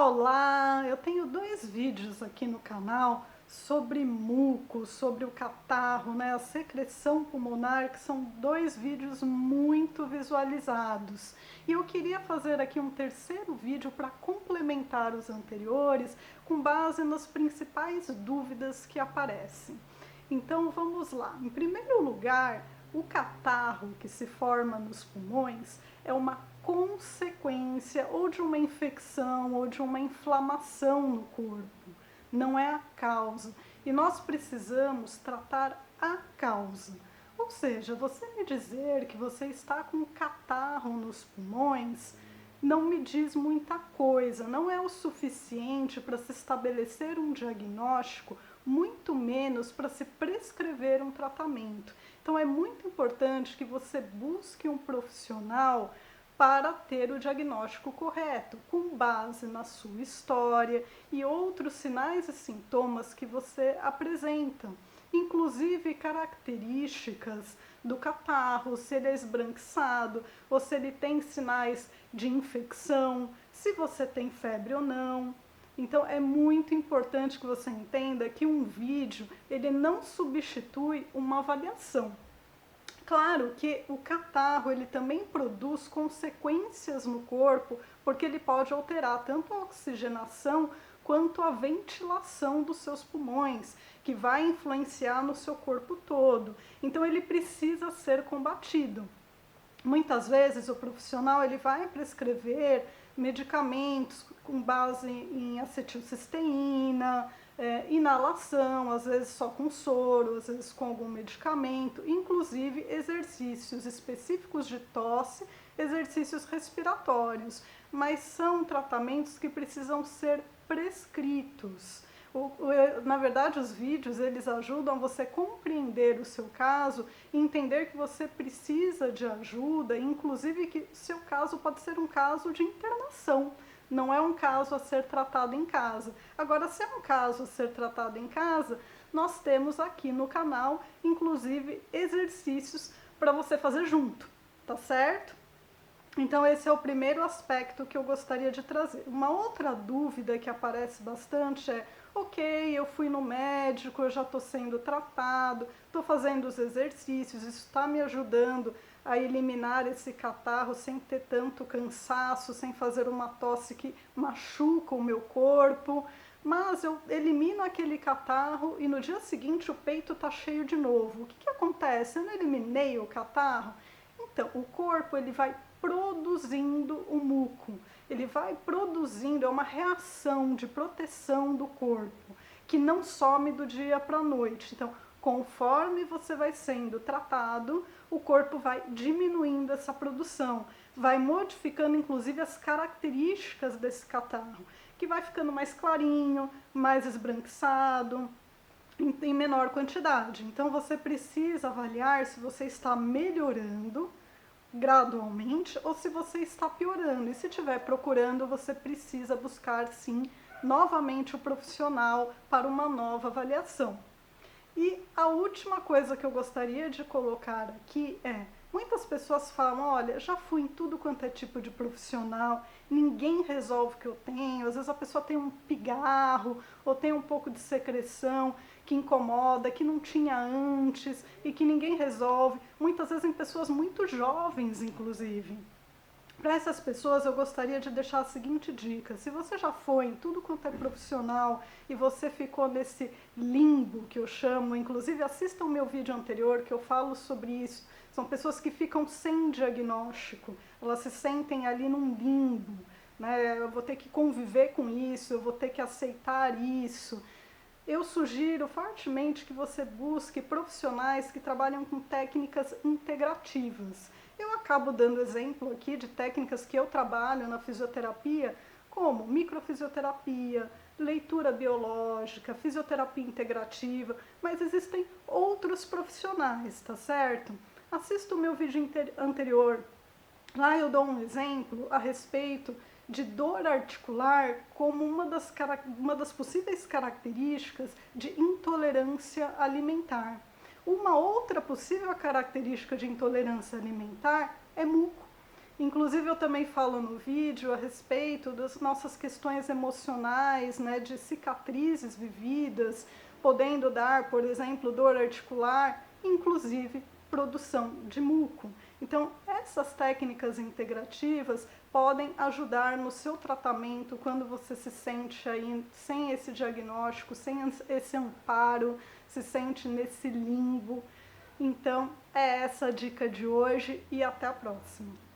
Olá! Eu tenho dois vídeos aqui no canal sobre muco, sobre o catarro, né, a secreção pulmonar, que são dois vídeos muito visualizados. E eu queria fazer aqui um terceiro vídeo para complementar os anteriores, com base nas principais dúvidas que aparecem. Então vamos lá. Em primeiro lugar, o catarro que se forma nos pulmões é uma consequência ou de uma infecção ou de uma inflamação no corpo, não é a causa. E nós precisamos tratar a causa. Ou seja, você me dizer que você está com catarro nos pulmões não me diz muita coisa, não é o suficiente para se estabelecer um diagnóstico, muito menos para se prescrever um tratamento. Então é muito importante que você busque um profissional para ter o diagnóstico correto, com base na sua história e outros sinais e sintomas que você apresenta, inclusive características do catarro, se ele é esbranquiçado, ou se ele tem sinais de infecção, se você tem febre ou não. Então é muito importante que você entenda que um vídeo, ele não substitui uma avaliação. Claro que o catarro ele também produz consequências no corpo, porque ele pode alterar tanto a oxigenação quanto a ventilação dos seus pulmões, que vai influenciar no seu corpo todo. Então ele precisa ser combatido. Muitas vezes o profissional ele vai prescrever medicamentos com base em acetilcisteína, inalação, às vezes só com soro, às vezes com algum medicamento, inclusive exercícios específicos de tosse, exercícios respiratórios, mas são tratamentos que precisam ser prescritos. Na verdade, os vídeos eles ajudam você a compreender o seu caso e entender que você precisa de ajuda, inclusive que seu caso pode ser um caso de internação, não é um caso a ser tratado em casa. Agora, se é um caso a ser tratado em casa, nós temos aqui no canal, inclusive, exercícios para você fazer junto, tá certo? Então esse é o primeiro aspecto que eu gostaria de trazer. Uma outra dúvida que aparece bastante é: ok, eu fui no médico, eu já estou sendo tratado, estou fazendo os exercícios, isso está me ajudando a eliminar esse catarro sem ter tanto cansaço, sem fazer uma tosse que machuca o meu corpo, mas eu elimino aquele catarro e no dia seguinte o peito está cheio de novo. O que acontece? Eu não eliminei o catarro? Então, o corpo ele vai produzindo o muco, ele vai produzindo, é uma reação de proteção do corpo, que não some do dia para a noite. Então, conforme você vai sendo tratado, o corpo vai diminuindo essa produção, vai modificando inclusive as características desse catarro, que vai ficando mais clarinho, mais esbranquiçado, em menor quantidade. Então você precisa avaliar se você está melhorando gradualmente ou se você está piorando. E se estiver procurando, você precisa buscar sim novamente o profissional para uma nova avaliação. E a última coisa que eu gostaria de colocar aqui é: muitas pessoas falam, olha, já fui em tudo quanto é tipo de profissional, ninguém resolve o que eu tenho. Às vezes a pessoa tem um pigarro ou tem um pouco de secreção que incomoda, que não tinha antes e que ninguém resolve. Muitas vezes em pessoas muito jovens, inclusive. Para essas pessoas eu gostaria de deixar a seguinte dica: se você já foi em tudo quanto é profissional e você ficou nesse limbo que eu chamo, inclusive assista o meu vídeo anterior que eu falo sobre isso, são pessoas que ficam sem diagnóstico, elas se sentem ali num limbo, né? Eu vou ter que conviver com isso, eu vou ter que aceitar isso. Eu sugiro fortemente que você busque profissionais que trabalham com técnicas integrativas. Eu acabo dando exemplo aqui de técnicas que eu trabalho na fisioterapia, como microfisioterapia, leitura biológica, fisioterapia integrativa, mas existem outros profissionais, tá certo? Assista o meu vídeo anterior, lá eu dou um exemplo a respeito de dor articular como uma das possíveis características de intolerância alimentar. Uma outra possível característica de intolerância alimentar é muco. Inclusive eu também falo no vídeo a respeito das nossas questões emocionais, né, de cicatrizes vividas, podendo dar, por exemplo, dor articular, inclusive produção de muco. Então, essas técnicas integrativas podem ajudar no seu tratamento quando você se sente aí sem esse diagnóstico, sem esse amparo, se sente nesse limbo. Então, é essa a dica de hoje e até a próxima.